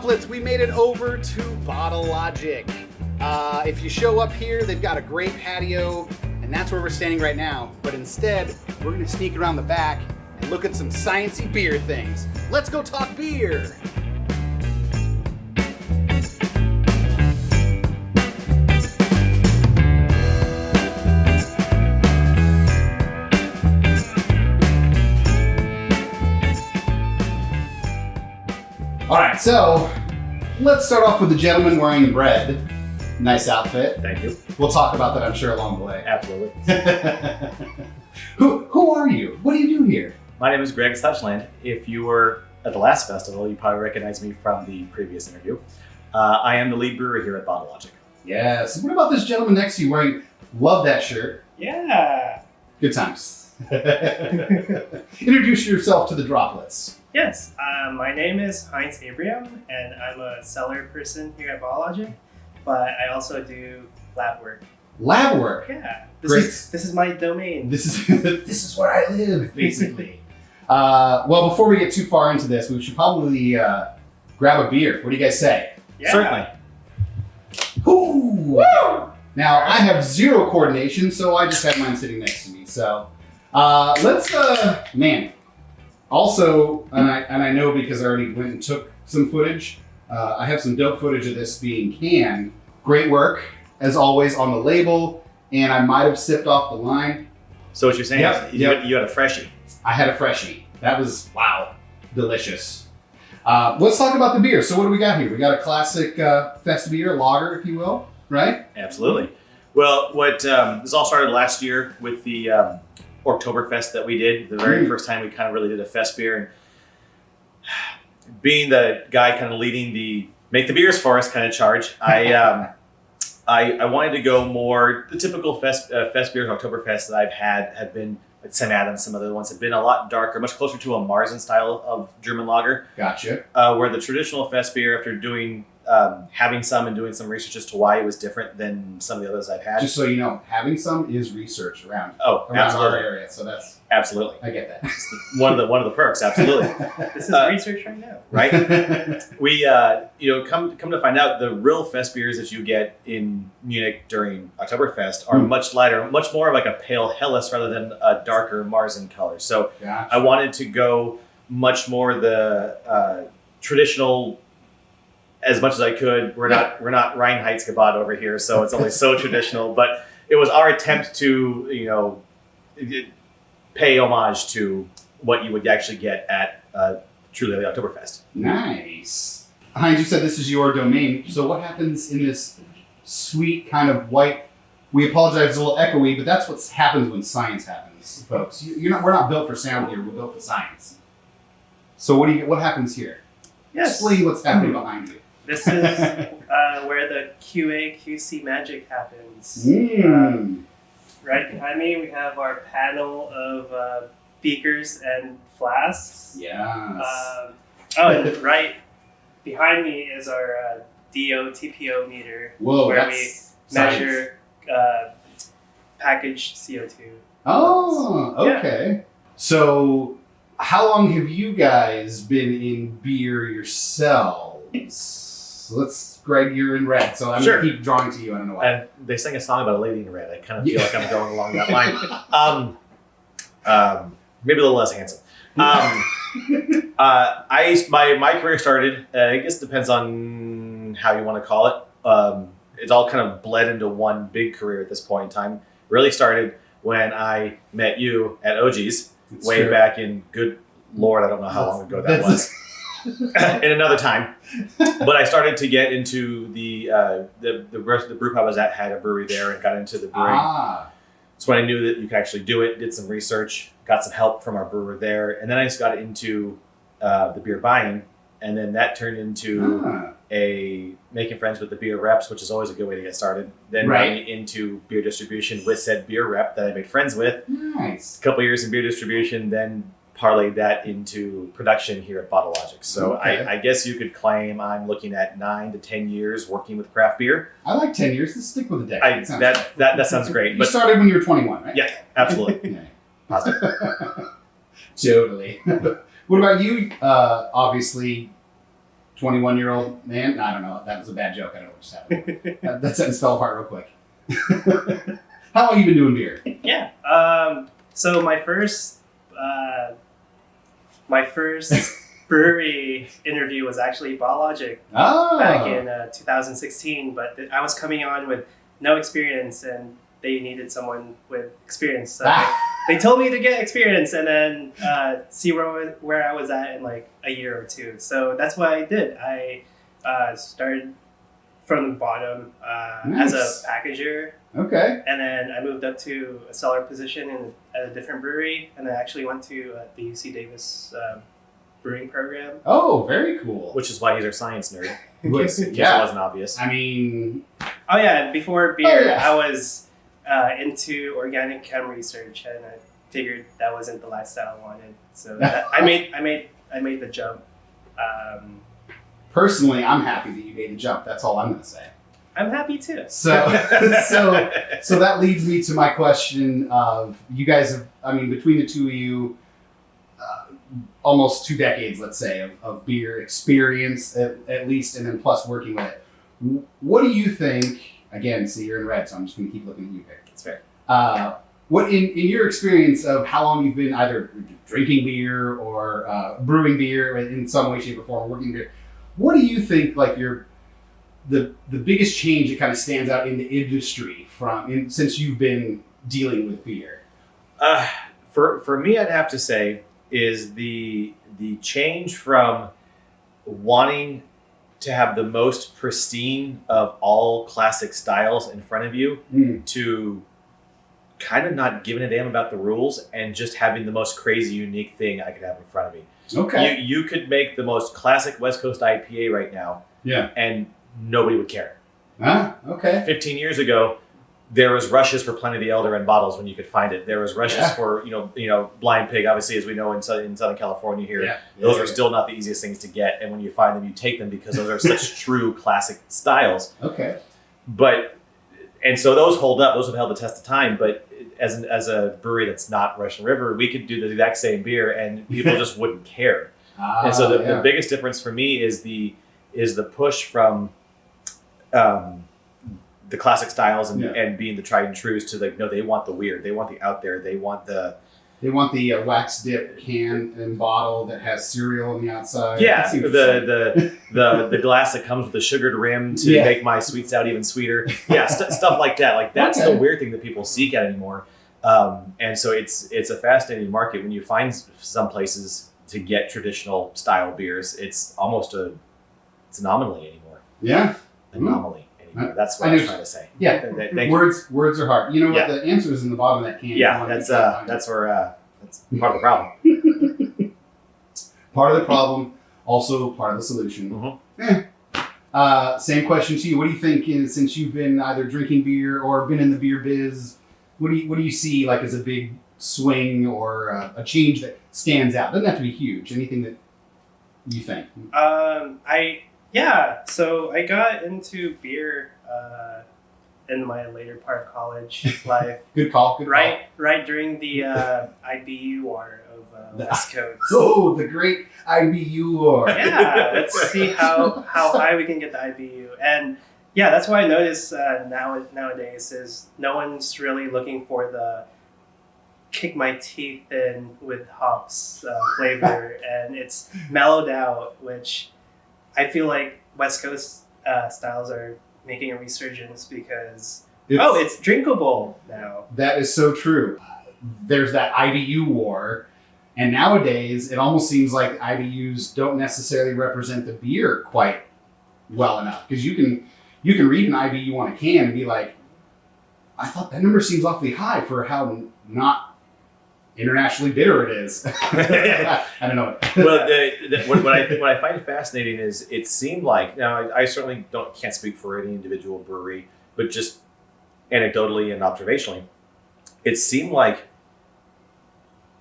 droplets, we made it over to Bottle Logic. If you show up here, they've got a great patio, and that's where we're standing right now. But instead, we're gonna sneak around the back and look at some sciencey beer things. Let's go talk beer. All right, so let's start off with the gentleman wearing red. Nice outfit. Thank you. We'll talk about that, I'm sure, along the way. Absolutely. Who are you? What do you do here? My name is Greg Suchsland. If you were at the last festival, you probably recognize me from the previous interview. I am the lead brewer here at Bottle Logic. Yes. What about this gentleman next to you wearing, love that shirt. Yeah. Good times. Introduce yourself to the droplets. Yes. My name is Hinz Abriam, and I'm a cellar person here at Bottle Logic, but I also do lab work. Lab work? Yeah. Great. This is my domain. This is where I live, basically. Well, before we get too far into this, we should probably grab a beer. What do you guys say? Yeah. Certainly. Ooh. Woo! Now, I have zero coordination, so I just have mine sitting next to me. So, let's, man. Also, and I know because I already went and took some footage, I have some dope footage of this being canned. Great work, as always, on the label, and I might have sipped off the line. So what you're saying is you had a freshie. I had a freshie. That was, wow, delicious. Let's talk about the beer. So what do we got here? We got a classic fest beer, lager, if you will, right? Absolutely. Well, this all started last year with the Oktoberfest that we did. The very first time we kind of really did a fest beer, and being the guy kind of leading the make the beers for us kind of charge, I wanted to go more the typical fest beers. Oktoberfest that I've had been at St. Adams. Some other ones have been a lot darker, much closer to a Marzen style of German lager. Gotcha. Where the traditional fest beer, after doing having some and doing some research as to why it was different than some of the others I've had. Just so you know, having some is research around absolutely. our area, so that's absolutely. I get that. one of the perks, absolutely. This is research right now. Right? We come to find out the real fest beers that you get in Munich during Oktoberfest are much lighter, much more like a pale Helles rather than a darker Marzen color. So Gotcha. I wanted to go much more the traditional. As much as I could. We're not Reinheitsgebot over here, so it's only so traditional. But it was our attempt to pay homage to what you would actually get at truly the Oktoberfest. Nice. Hinz, you said this is your domain. So what happens in this sweet kind of white? We apologize, it's a little echoey, but that's what happens when science happens, folks. We're not built for sound here. We're built for science. So what happens here? Yes. Explain what's happening behind you. This is where the QA/QC magic happens. Right behind me, we have our panel of beakers and flasks. Yes. And right behind me is our DO/TPO meter, Whoa, where we that's measure packaged CO2. Oh, okay. Yeah. So, how long have you guys been in beer yourselves? Greg, you're in red, so I'm going to keep drawing to you. I don't know why. And they sang a song about a lady in red. I kind of feel like I'm going along that line. Maybe a little less handsome. My career started, I guess it depends on how you want to call it. It's all kind of bled into one big career at this point in time. Really started when I met you at OG's way back in, good Lord, I don't know how long ago that was. In another time, but I started to get into the brew pub I was at had a brewery there and got into the brewing. So when I knew that you could actually do it, did some research, got some help from our brewer there, and then I just got into the beer buying, and then that turned into making friends with the beer reps, which is always a good way to get started. Then going into beer distribution with said beer rep that I made friends with. Nice. A couple years in beer distribution, then parlayed that into production here at Bottle Logic. So I guess you could claim I'm looking at 9 to 10 years working with craft beer. I like 10 years. Let's stick with a decade. That sounds great. You started when you were 21, right? Yeah, absolutely. Positive. Totally. What about you? Obviously, 21-year-old man. No, I don't know. That was a bad joke. I don't know what just happened. That sentence fell apart real quick. How long have you been doing beer? Yeah. So my first brewery interview was actually Bottle Logic back in 2016. But I was coming on with no experience, and they needed someone with experience. So they told me to get experience and then see where I was at in like a year or two. So that's what I did. I started from the bottom as a packager. Okay. And then I moved up to a cellar position at a different brewery, and I actually went to the UC Davis brewing program. Oh, very cool. Which is why he's our science nerd. It It wasn't obvious. I mean, Oh yeah, before beer, yeah. I was into organic chem research, and I figured that wasn't the lifestyle I wanted. So I made the jump. personally, I'm happy that you made the jump. That's all I'm going to say. I'm happy too. So that leads me to my question of you guys have, I mean, between the two of you, almost 2 decades, let's say, of beer experience at least, and then plus working with it. What do you think, again, see, you're in red, so I'm just going to keep looking at you here. It's fair. What in your experience of how long you've been either drinking beer or brewing beer in some way, shape, or form, working beer, what do you think like the biggest change that kind of stands out in the industry since you've been dealing with beer? For me, I'd have to say is the change from wanting to have the most pristine of all classic styles in front of you to kind of not giving a damn about the rules and just having the most crazy, unique thing I could have in front of me. Okay. You could make the most classic West Coast IPA right now, and nobody would care. Okay. 15 years ago, there was rushes for Plenty of the Elder in bottles when you could find it. There was rushes for Blind Pig, obviously, as we know in Southern California here. Yeah. Those are still not the easiest things to get, and when you find them, you take them because those are such true classic styles. Okay. And so those hold up; those have held the test of time. But as a brewery that's not Russian River, we could do the exact same beer, and people just wouldn't care. And so the biggest difference for me is the push from the classic styles and being the tried and trues to like, no, they want the weird, they want the out there, they want the wax dip can and bottle that has cereal on the outside. Yeah, the glass that comes with a sugared rim to make my sweet stout even sweeter. Yeah, stuff like that. Like that's the weird thing that people seek out anymore. And so it's a fascinating market when you find some places to get traditional style beers. It's almost an anomaly anymore. Yeah, anomaly. That's what I was trying to say. Yeah, words are hard. You know what? The answer is in the bottom of that can. Yeah, that's part of the problem. Part of the problem, also part of the solution. Same question to you. What do you think? Since you've been either drinking beer or been in the beer biz, what do you see like as a big swing or a change that stands out? Doesn't have to be huge. Anything that you think? So I got into beer in my later part of college life. Good call. Right during the IBU war of West Coast. Oh, the great IBU war. Yeah, let's see how high we can get the IBU. And yeah, that's what I notice nowadays is no one's really looking for the kick my teeth in with hops flavor, and it's mellowed out, which I feel like West Coast styles are making a resurgence because it's drinkable now. That is so true. There's that IBU war, and nowadays it almost seems like IBUs don't necessarily represent the beer quite well enough, because you can read an IBU on a can and be like, I thought that number seems awfully high for how not internationally bitter it is. I don't know. Well, what I find fascinating is it seemed like, now I certainly can't speak for any individual brewery, but just anecdotally and observationally, it seemed like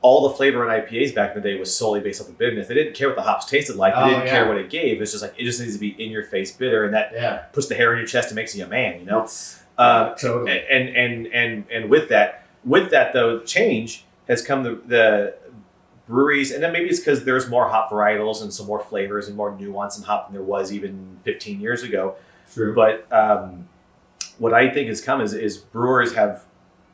all the flavor in IPAs back in the day was solely based off the bitterness. They didn't care what the hops tasted like. They didn't care what it gave. It's just like, it just needs to be in your face bitter, and that puts the hair on your chest and makes you a man, you know? Totally. And with that though, change has come the breweries, and then maybe it's because there's more hop varietals and some more flavors and more nuance in hop than there was even 15 years ago. True. But what I think has come is brewers have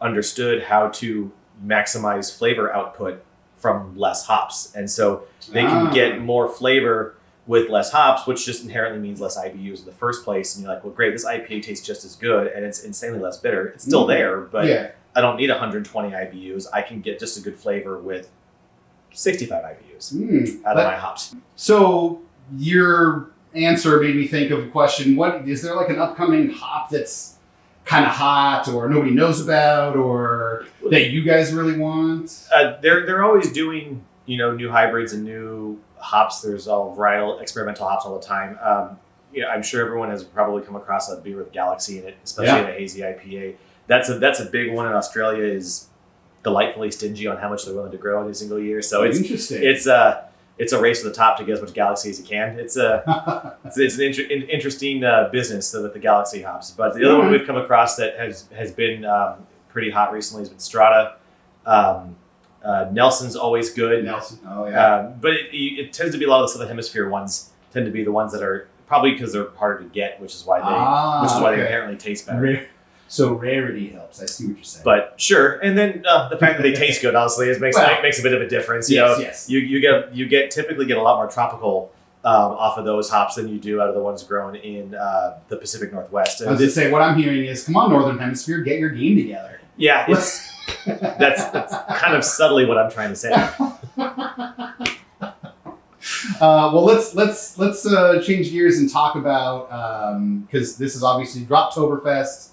understood how to maximize flavor output from less hops. And so they can get more flavor with less hops, which just inherently means less IBUs in the first place. And you're like, well, great, this IPA tastes just as good and it's insanely less bitter. It's still there, but I don't need 120 IBUs. I can get just a good flavor with 65 IBUs out of my hops. So your answer made me think of a question. What is there like an upcoming hop that's kind of hot or nobody knows about or that you guys really want? They're always doing, new hybrids and new hops. There's all varietal experimental hops all the time. I'm sure everyone has probably come across a beer with Galaxy in it, especially in a hazy IPA. That's a big one in Australia. Is delightfully stingy on how much they're willing to grow in a single year. So it's interesting. It's a race to the top to get as much Galaxy as you can. It's an interesting business with the Galaxy hops. But the other one we've come across that has been pretty hot recently has been Strata. Nelson's always good. Nelson, oh yeah. But it tends to be a lot of the Southern Hemisphere ones tend to be the ones that are probably because they're harder to get, which is why they inherently taste better. So rarity helps. I see what you're saying. But sure, and then the fact that they taste good, honestly, makes a bit of a difference. Yes. You typically get a lot more tropical off of those hops than you do out of the ones grown in the Pacific Northwest. I was going to say, what I'm hearing is, come on, Northern Hemisphere, get your game together. Yeah, that's kind of subtly what I'm trying to say. Well, let's change gears and talk about because this is obviously Droptoberfest.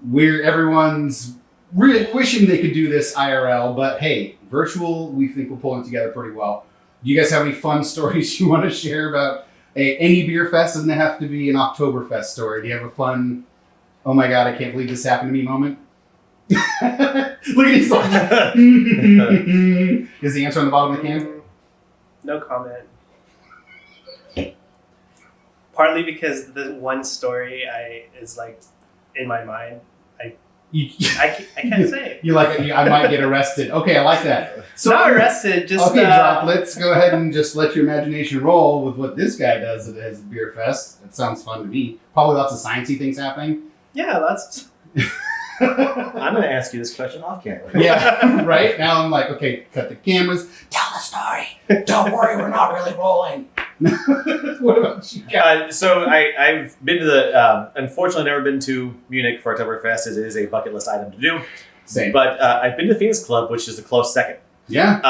Where everyone's really wishing they could do this IRL, but hey, virtual, we think we're pulling it together pretty well. Do you guys have any fun stories you want to share about any beer fest? Doesn't have to be an Oktoberfest story. Do you have a fun, oh my God, I can't believe this happened to me moment? Look at his like, is the answer on the bottom of the can? No comment. Partly because the one story is like in my mind. I can't say it. You like it? I might get arrested. Okay, I like that. So not arrested. Just okay, Drop. Let's go ahead and just let your imagination roll with what this guy does at his beer fest. It sounds fun to me. Probably lots of sciencey things happening. Yeah, that's. I'm going to ask you this question off camera. Yeah, right? Now I'm like, okay, cut the cameras. Tell the story. Don't worry, we're not really rolling. What about you guys? So I've been to the, unfortunately never been to Munich for Oktoberfest. It is a bucket list item to do. Same. But I've been to Phoenix Club, which is a close second. Yeah.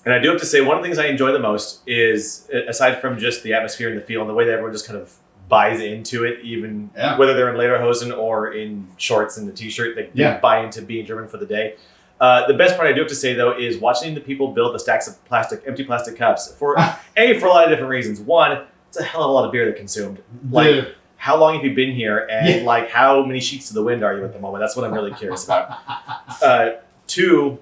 And I do have to say, one of the things I enjoy the most is, aside from just the atmosphere and the feel and the way that everyone just kind of buys into it, even whether they're in lederhosen or in shorts and a t-shirt, they buy into being German for the day. The best part I do have to say, though, is watching the people build the stacks of empty plastic cups for a lot of different reasons. One, it's a hell of a lot of beer that consumed. Like, how long have you been here, and like how many sheets to the wind are you at the moment? That's what I'm really curious about. Two,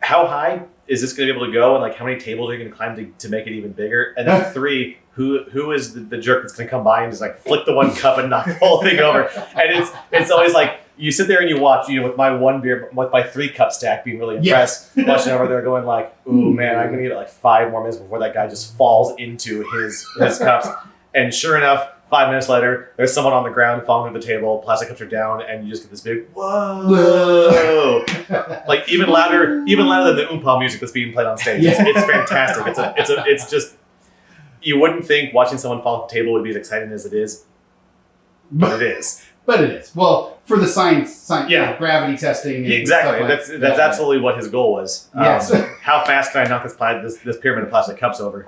how high is this going to be able to go, and like how many tables are you going to climb to make it even bigger? And then three, who is the jerk that's going to come by and just like flick the one cup and knock the whole thing over? And it's always like, you sit there and you watch, with my one beer, with my 3-cup stack, being really impressed, watching over there going like, ooh man, I'm gonna give it like 5 more minutes before that guy just falls into his cups. And sure enough, 5 minutes later, there's someone on the ground falling to the table, plastic cups are down, and you just get this big whoa. Like even louder than the oompa music that's being played on stage. It's fantastic. It's just, you wouldn't think watching someone fall off the table would be as exciting as it is, but it is. But it is. Well, for the science gravity testing. And exactly. Stuff That's absolutely what his goal was. Yes. How fast can I knock this pyramid of plastic cups over?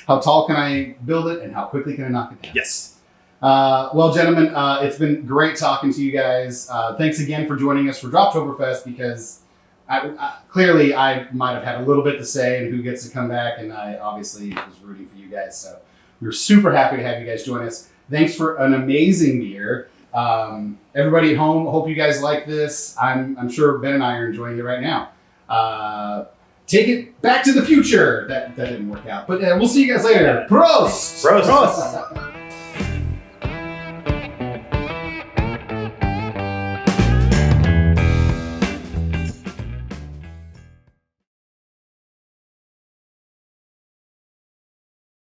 How tall can I build it, and how quickly can I knock it down? Yes. Well, gentlemen, it's been great talking to you guys. Thanks again for joining us for Droptoberfest, because clearly I might have had a little bit to say in who gets to come back, and I obviously was rooting for you guys. So we're super happy to have you guys join us. Thanks for an amazing beer. Everybody at home, hope you guys like this. I'm sure Ben and I are enjoying it right now. Take it back to the future. That didn't work out. But we'll see you guys later. Prost! Prost!